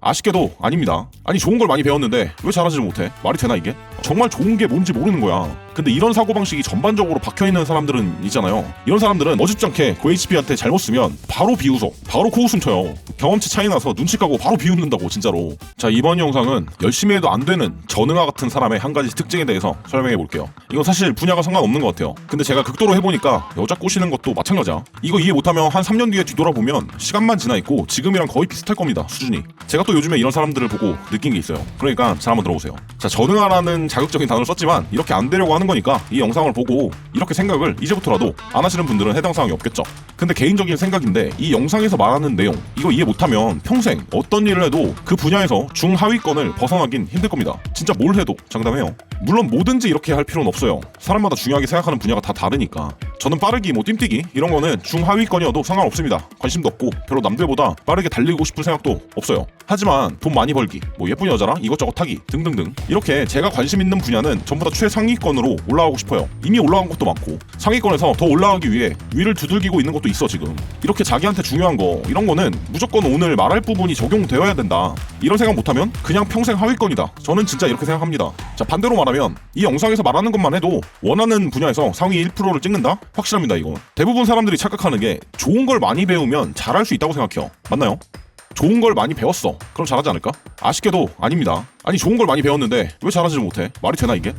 아쉽게도 아닙니다. 아니 좋은 걸 많이 배웠는데 왜 잘하지를 못해? 말이 되나 이게? 정말 좋은 게 뭔지 모르는 거야. 근데 이런 사고방식이 전반적으로 박혀있는 사람들은 있잖아요. 이런 사람들은 어줍지 않게 그 HP한테 잘못 쓰면 바로 비웃어. 바로 코웃음 쳐요. 경험치 차이 나서 눈치 까고 바로 비웃는다고 진짜로. 자, 이번 영상은 열심히 해도 안 되는 전응아 같은 사람의 한 가지 특징에 대해서 설명해 볼게요. 이건 사실 분야가 상관없는 것 같아요. 근데 제가 극도로 해보니까 여자 꼬시는 것도 마찬가지야. 이거 이해 못하면 한 3년 뒤에 뒤돌아보면 시간만 지나 있고 지금이랑 거의 비슷할 겁니다. 수준이. 제가 또 요즘에 이런 사람들을 보고 느낀 게 있어요. 그러니까 잘 한번 들어보세요. 자, 전응아라는 자극적인 단어를 썼지만 이렇게 안 되려고 하는 거니까 이 영상을 보고 이렇게 생각을 이제부터라도 안 하시는 분들은 해당 사항이 없겠죠. 근데 개인적인 생각인데 이 영상에서 말하는 내용 이거 이해 못하면 평생 어떤 일을 해도 그 분야에서 중하위권을 벗어나긴 힘들 겁니다. 진짜 뭘 해도 장담해요. 물론 뭐든지 이렇게 할 필요는 없어요. 사람마다 중요하게 생각하는 분야가 다 다르니까. 저는 빠르기, 뜀뛰기 이런 거는 중하위권이어도 상관없습니다. 관심도 없고 별로 남들보다 빠르게 달리고 싶을 생각도 없어요. 하지만 돈 많이 벌기, 뭐 예쁜 여자랑 이것저것 하기 등등등 이렇게 제가 관심 있는 분야는 전부 다 최상위권으로 올라가고 싶어요. 이미 올라간 것도 많고 상위권에서 더 올라가기 위해 위를 두들기고 있는 것도 있어 지금. 이렇게 자기한테 중요한 거 이런 거는 무조건 오늘 말할 부분이 적용되어야 된다. 이런 생각 못하면 그냥 평생 하위권이다. 저는 진짜 이렇게 생각합니다. 자, 반대로 말하면 이 영상에서 말하는 것만 해도 원하는 분야에서 상위 1%를 찍는다? 확실합니다. 이거 대부분 사람들이 착각하는 게 좋은 걸 많이 배우면 잘할 수 있다고 생각해요. 맞나요? 좋은 걸 많이 배웠어. 그럼 잘하지 않을까? 아쉽게도 아닙니다. 아니 좋은 걸 많이 배웠는데 왜 잘하지를 못해? 말이 되나 이게?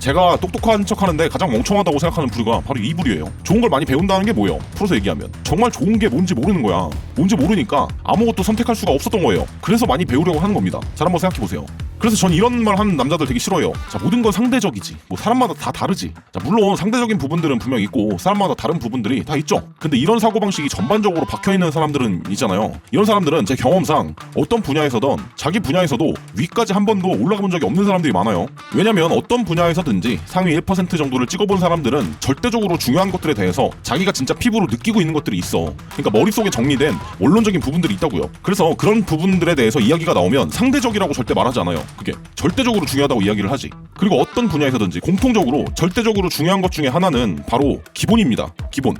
제가 똑똑한 척하는데 가장 멍청하다고 생각하는 부류가 바로 이 부류예요. 좋은 걸 많이 배운다는 게 뭐예요? 풀어서 얘기하면 정말 좋은 게 뭔지 모르는 거야. 뭔지 모르니까 아무것도 선택할 수가 없었던 거예요. 그래서 많이 배우려고 하는 겁니다. 잘 한번 생각해보세요. 그래서 전 이런 말 하는 남자들 되게 싫어해요. 자, 모든 건 상대적이지. 뭐 사람마다 다 다르지. 자, 물론 상대적인 부분들은 분명 있고 사람마다 다른 부분들이 다 있죠. 근데 이런 사고방식이 전반적으로 박혀있는 사람들은 있잖아요. 이런 사람들은 제 경험상 어떤 분야에서든 자기 분야에서도 위까지 한 번도 올라가 본 적이 없는 사람들이 많아요. 왜냐면 어떤 분야에서든지 상위 1% 정도를 찍어본 사람들은 절대적으로 중요한 것들에 대해서 자기가 진짜 피부로 느끼고 있는 것들이 있어. 그러니까 머릿속에 정리된 원론적인 부분들이 있다고요. 그래서 그런 부분들에 대해서 이야기가 나오면 상대적이라고 절대 말하지 않아요. 그게 절대적으로 중요하다고 이야기를 하지. 그리고 어떤 분야에서든지 공통적으로 절대적으로 중요한 것 중에 하나는 바로 기본입니다. 기본.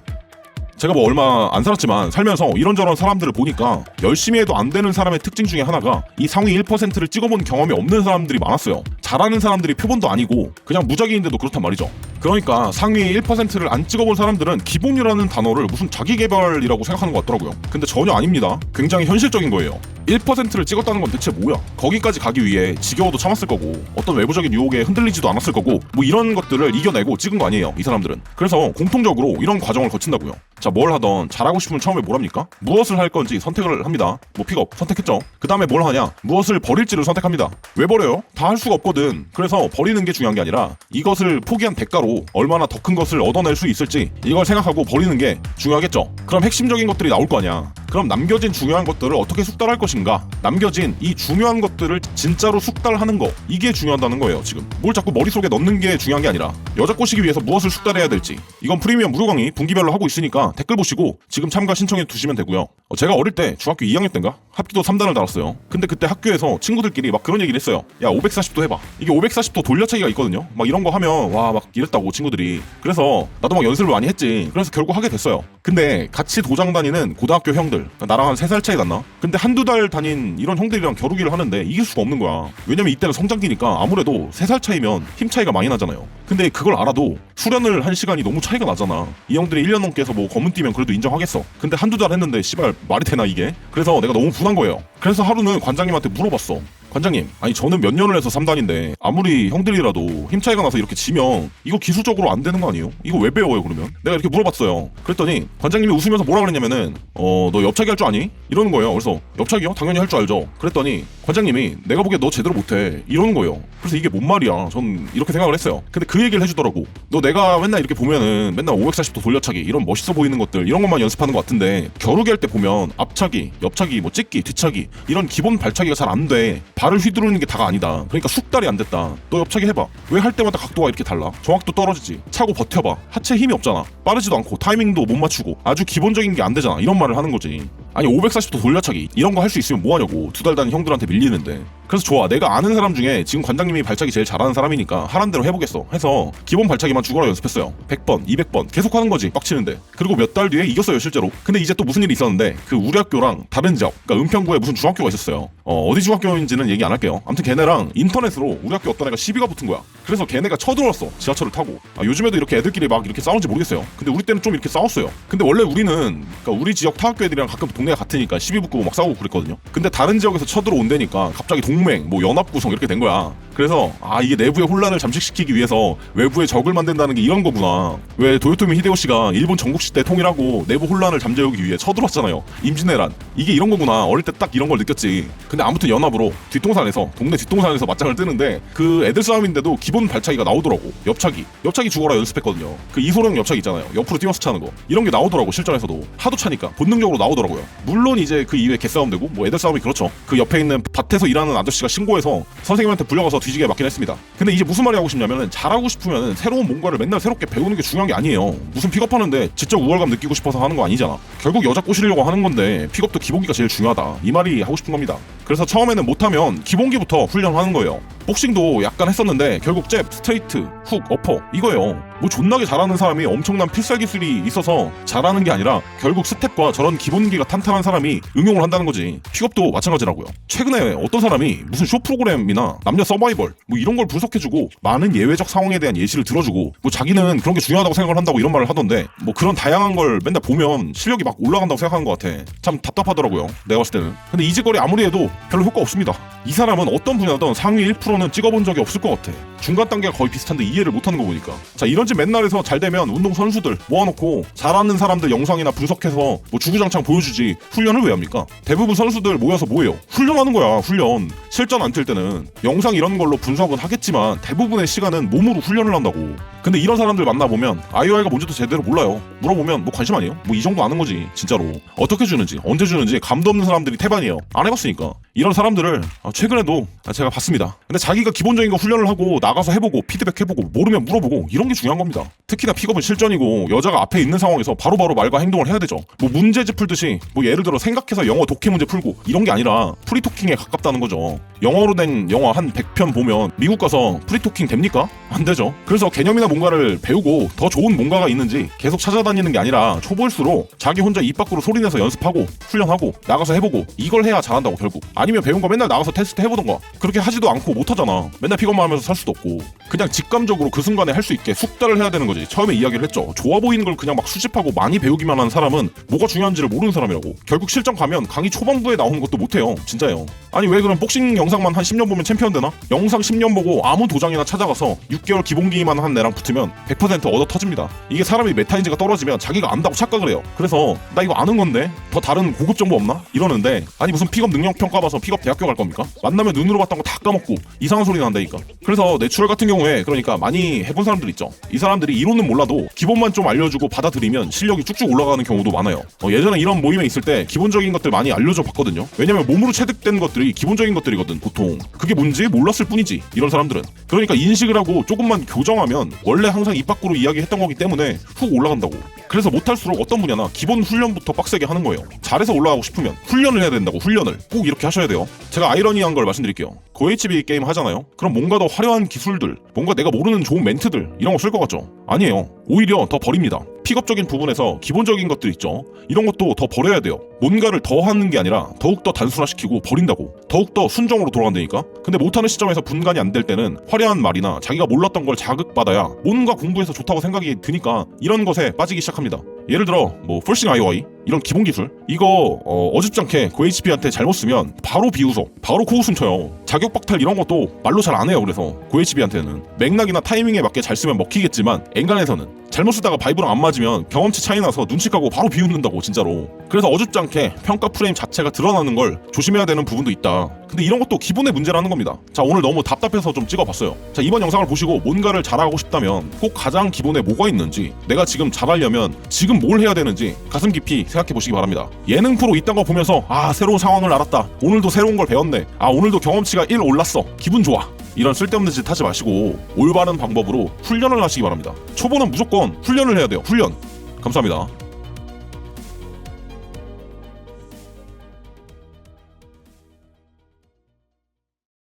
제가 뭐 얼마 안 살았지만 살면서 이런저런 사람들을 보니까 열심히 해도 안 되는 사람의 특징 중에 하나가 이 상위 1%를 찍어본 경험이 없는 사람들이 많았어요. 잘하는 사람들이 표본도 아니고 그냥 무작위인데도 그렇단 말이죠. 그러니까 상위 1%를 안 찍어본 사람들은 기본이라는 단어를 무슨 자기개발이라고 생각하는 것 같더라고요. 근데 전혀 아닙니다. 굉장히 현실적인 거예요. 1%를 찍었다는 건 대체 뭐야? 거기까지 가기 위해 지겨워도 참았을 거고 어떤 외부적인 유혹에 흔들리지도 않았을 거고 뭐 이런 것들을 이겨내고 찍은 거 아니에요, 이 사람들은. 그래서 공통적으로 이런 과정을 거친다고요. 자, 뭘 하던 잘하고 싶으면 처음에 뭘 합니까? 무엇을 할 건지 선택을 합니다. 뭐 픽업 선택했죠. 그 다음에 뭘 하냐? 무엇을 버릴지를 선택합니다. 왜 버려요? 다 할 수가 없거든. 그래서 버리는 게 중요한 게 아니라 이것을 포기한 대가로 얼마나 더 큰 것을 얻어낼 수 있을지 이걸 생각하고 버리는 게 중요하겠죠. 그럼 핵심적인 것들이 나올 거 아니야. 그럼 남겨진 중요한 것들을 어떻게 숙달할 것인가? 남겨진 이 중요한 것들을 진짜로 숙달하는 거, 이게 중요하다는 거예요. 지금 뭘 자꾸 머릿속에 넣는 게 중요한 게 아니라 여자 꼬시기 위해서 무엇을 숙달해야 될지. 이건 프리미엄 무료 강의 분기별로 하고 있으니까 댓글 보시고 지금 참가 신청해 두시면 되고요. 제가 어릴 때 중학교 2학년 때인가 합기도 3단을 달았어요. 근데 그때 학교에서 친구들끼리 막 그런 얘기를 했어요. 야, 540도 해봐. 이게 540도 돌려차기가 있거든요. 막 이런 거 하면 와 막 이랬다고 친구들이. 그래서 나도 막 연습을 많이 했지. 그래서 결국 하게 됐어요. 근데 같이 도장 다니는 고등학교 형들, 나랑 한 3살 차이 났나? 근데 한두 달 다닌 이런 형들이랑 겨루기를 하는데 이길 수가 없는 거야. 왜냐면 이때는 성장기니까 아무래도 3살 차이면 힘 차이가 많이 나잖아요. 근데 그걸 알아도 수련을 한 시간이 너무 차이가 나잖아. 이 형들이 1년 넘게 해서 뭐 검은 뛰면 그래도 인정하겠어. 근데 한두 달 했는데 씨발 말이 되나 이게? 그래서 내가 너무 분한 거예요. 그래서 하루는 관장님한테 물어봤어. 관장님, 아니 저는 몇 년을 해서 3단인데 아무리 형들이라도 힘 차이가 나서 이렇게 지면 이거 기술적으로 안 되는 거 아니에요? 이거 왜 배워요 그러면? 내가 이렇게 물어봤어요. 그랬더니 관장님이 웃으면서 뭐라 그랬냐면은 너 옆차기 할 줄 아니? 이러는 거예요. 그래서 옆차기요? 당연히 할 줄 알죠. 그랬더니 관장님이 내가 보기에 너 제대로 못해 이러는 거예요. 그래서 이게 뭔 말이야? 전 이렇게 생각을 했어요. 근데 그 얘기를 해주더라고. 너 내가 맨날 이렇게 보면은 맨날 540도 돌려차기 이런 멋있어 보이는 것들 이런 것만 연습하는 것 같은데 겨루기 할 때 보면 앞차기, 옆차기, 뭐 찍기, 뒤차기 이런 기본 발차기가 잘 안 돼. 발을 휘두르는 게 다가 아니다. 그러니까 숙달이 안 됐다. 너 옆차기 해봐. 왜 할 때마다 각도가 이렇게 달라? 정확도 떨어지지. 차고 버텨봐. 하체 힘이 없잖아. 빠르지도 않고 타이밍도 못 맞추고 아주 기본적인 게 안 되잖아. 이런 말을 하는 거지. 아니 540도 돌려차기 이런 거 할 수 있으면 뭐하냐고. 2달 다닌 형들한테 밀리는데. 그래서 좋아, 내가 아는 사람 중에 지금 관장님이 발차기 제일 잘하는 사람이니까 하란 대로 해보겠어 해서 기본 발차기만 죽어라 연습했어요. 100번 200번 계속 하는 거지, 빡치는데. 그리고 몇 달 뒤에 이겼어요 실제로. 근데 이제 또 무슨 일이 있었는데, 그 우리 학교랑 다른 지역, 그러니까 은평구에 무슨 중학교가 있었어요. 어디 중학교인지는 얘기 안 할게요. 아무튼 걔네랑 인터넷으로 우리 학교 어떤 애가 시비가 붙은 거야. 그래서 걔네가 쳐들어왔어, 지하철을 타고. 요즘에도 이렇게 애들끼리 막 이렇게 싸우는지 모르겠어요. 근데 우리 때는 좀 이렇게 싸웠어요. 근데 원래 우리는, 그러니까 우리 지역 타학교 애들이랑 가끔 동네가 같으니까 시비 붙고 막 싸우고 그랬거든요. 근데 다른 지역에서 쳐들어온다니까 갑자기 동맹, 뭐 연합 구성 이렇게 된 거야. 그래서 이게 내부의 혼란을 잠식시키기 위해서 외부의 적을 만든다는 게 이런 거구나. 왜 도요토미 히데요시가 일본 전국시 때 통일하고 내부 혼란을 잠재우기 위해 쳐들어왔잖아요. 임진왜란. 이게 이런 거구나. 어릴 때 딱 이런 걸 느꼈지. 근데 아무튼 연합으로 뒷동산에서, 동네 뒷동산에서 맞짱을 뜨는데, 그 애들 싸움인데도 기본 발차기가 나오더라고. 옆차기 죽어라 연습했거든요. 그 이소룡 옆차기 있잖아요. 옆으로 뛰어서 차는 거. 이런 게 나오더라고 실전에서도. 하도 차니까 본능적으로 나오더라고요. 물론 이제 그 이후에 개싸움 되고 뭐 애들 싸움이 그렇죠. 그 옆에 있는 밭에서 일하는 아저씨가 신고해서 선생님한테 불려가서 뒤지게 맞긴 했습니다. 근데 이제 무슨 말이 하고 싶냐면은, 잘하고 싶으면 새로운 뭔가를 맨날 새롭게 배우는 게 중요한 게 아니에요. 무슨 픽업하는데 지적 우월감 느끼고 싶어서 하는 거 아니잖아. 결국 여자 꼬시려고 하는 건데 픽업도 기본기가 제일 중요하다, 이 말이 하고 싶은 겁니다. 그래서 처음에는 못하면 기본기부터 훈련하는 거예요. 복싱도 약간 했었는데 결국 잽, 스트레이트, 훅, 어퍼 이거예요. 뭐 존나게 잘하는 사람이 엄청난 필살 기술이 있어서 잘하는 게 아니라 결국 스텝과 저런 기본기가 탄탄한 사람이 응용을 한다는 거지. 픽업도 마찬가지라고요. 최근에 어떤 사람이 무슨 쇼 프로그램이나 남녀 서바이벌 뭐 이런 걸 분석해주고 많은 예외적 상황에 대한 예시를 들어주고 뭐 자기는 그런 게 중요하다고 생각을 한다고 이런 말을 하던데, 뭐 그런 다양한 걸 맨날 보면 실력이 막 올라간다고 생각하는 것 같아. 참 답답하더라고요, 내가 봤을 때는. 근데 이 짓거리 아무리 해도 별로 효과 없습니다. 이 사람은 어떤 분야든 상위 1%는 찍어본 적이 없을 것 같아. 중간 단계가 거의 비슷한데 이해를 못하는 거 보니까. 자, 이런 짓 맨날 해서 잘 되면 운동 선수들 모아놓고 잘하는 사람들 영상이나 분석해서 뭐 주구장창 보여주지 훈련을 왜 합니까? 대부분 선수들 모여서 뭐해요? 훈련하는 거야, 훈련. 실전 안 뛸 때는 영상 이런 걸로 분석은 하겠지만 대부분의 시간은 몸으로 훈련을 한다고. 근데 이런 사람들 만나보면 IOI가 뭔지도 제대로 몰라요. 물어보면 뭐 관심 아니에요? 뭐 이 정도 아는 거지 진짜로. 어떻게 주는지 언제 주는지 감도 없는 사람들이 태반이에요. 안 해봤으니까. 이런 사람들을 최근에도 제가 봤습니다. 근데 자기가 기본적인 거 훈련을 하고 나가서 해보고 피드백 해보고 모르면 물어보고 이런 게 중요한 겁니다. 특히나 픽업은 실전이고 여자가 앞에 있는 상황에서 바로바로 말과 행동을 해야 되죠. 뭐 문제집 풀듯이 뭐 예를 들어 생각해서 영어 독해 문제 풀고 이런 게 아니라 프리토킹에 가깝다는 거죠. 영어로 된 영화 한 100편 보면 미국 가서 프리토킹 됩니까? 안 되죠. 그래서 개념이나 뭔가를 배우고 더 좋은 뭔가가 있는지 계속 찾아다니는 게 아니라 초보일수록 자기 혼자 입 밖으로 소리내서 연습하고 훈련하고 나가서 해보고 이걸 해야 잘한다고. 결국 아니면 배운 거 맨날 나가서 테스트 해보던가. 그렇게 하지도 않고 못하잖아. 맨날 픽업만 하면서 살 수도 없고. 그냥 직감적으로 그 순간에 할 수 있게 숙달을 해야 되는 거지. 처음에 이야기를 했죠. 좋아 보이는 걸 그냥 막 수집하고 많이 배우기만 하는 사람은 뭐가 중요한지를 모르는 사람이라고. 결국 실전 가면 강의 초반부에 나오는 것도 못해요. 진짜예요. 아니 왜 그럼 복싱 영상만 한 10년 보면 챔피언 되나? 영상 10년 보고 아무 도장이나 찾아가서 6개월 기본기만 한 애랑 붙으면 100% 얻어 터집니다. 이게 사람이 메타인지가 떨어지면 자기가 안다고 착각을 해요. 그래서 나 이거 아는 건데 더 다른 고급 정보 없나? 이러는데, 아니 무슨 픽업 능력 평가 봐서 픽업 대학교 갈 겁니까? 만나면 눈으로 봤던 거 다 까먹고 이상한 소리 난다니까. 그래서 내추럴 같은 경우에 그러니까 많이 해본 사람들 있죠. 이 사람들이 이론은 몰라도 기본만 좀 알려주고 받아들이면 실력이 쭉쭉 올라가는 경우도 많아요. 예전에 이런 모임에 있을 때 기본적인 것들 많이 알려줘 봤거든요. 왜냐면 몸으로 체득된 것들이 기본적인 것들이거든 보통. 그게 뭔지 몰랐을 뿐이지 이런 사람들은. 그러니까 인식을 하고 조금만 교정하면 원래 항상 입 밖으로 이야기했던 거기 때문에 훅 올라간다고. 그래서 못할수록 어떤 분야나 기본 훈련부터 빡세게 하는 거예요. 잘해서 올라가고 싶으면 훈련을 해야 된다고. 훈련을 꼭 이렇게 하셔야 돼요. 제가 아이러니한 걸 말씀드릴게요. 고HB 게임 하잖아요. 그럼 뭔가 더 화려한 기술들, 뭔가 내가 모르는 좋은 멘트들 이런 거 쓸 것 같죠? 아니에요. 오히려 더 버립니다. 픽업적인 부분에서 기본적인 것들 있죠. 이런 것도 더 버려야 돼요. 뭔가를 더 하는 게 아니라 더욱더 단순화시키고 버린다고. 더욱더 순정으로 돌아간다니까. 근데 못하는 시점에서 분간이 안 될 때는 화려한 말이나 자기가 몰랐던 걸 자극받아야 뭔가 공부해서 좋다고 생각이 드니까 이런 것에 빠지기 시작합니다. 예를 들어 뭐 폴싱 IOI 이런 기본 기술 이거 어줍지 않게 고HP한테 잘못 쓰면 바로 비웃어. 바로 코웃음 쳐요. 자격박탈 이런 것도 말로 잘 안 해요. 그래서 고HP한테는 맥락이나 타이밍에 맞게 잘 쓰면 먹히겠지만 엔간에서는 잘못 쓰다가 바이브랑 안 맞으면 경험치 차이 나서 눈치 까고 바로 비웃는다고 진짜로. 그래서 어줍지 않게 평가 프레임 자체가 드러나는 걸 조심해야 되는 부분도 있다. 근데 이런 것도 기본의 문제라는 겁니다. 자, 오늘 너무 답답해서 좀 찍어봤어요. 자, 이번 영상을 보시고 뭔가를 잘하고 싶다면 꼭 가장 기본에 뭐가 있는지, 내가 지금 잘하려면 지금 뭘 해야 되는지 가슴 깊이 생각해 보시기 바랍니다. 예능 프로 이딴 거 보면서 새로운 상황을 알았다, 오늘도 새로운 걸 배웠네, 오늘도 경험치가 1 올랐어, 기분 좋아, 이런 쓸데없는 짓 하지 마시고 올바른 방법으로 훈련을 하시기 바랍니다. 초보는 무조건 훈련을 해야 돼요. 훈련. 감사합니다.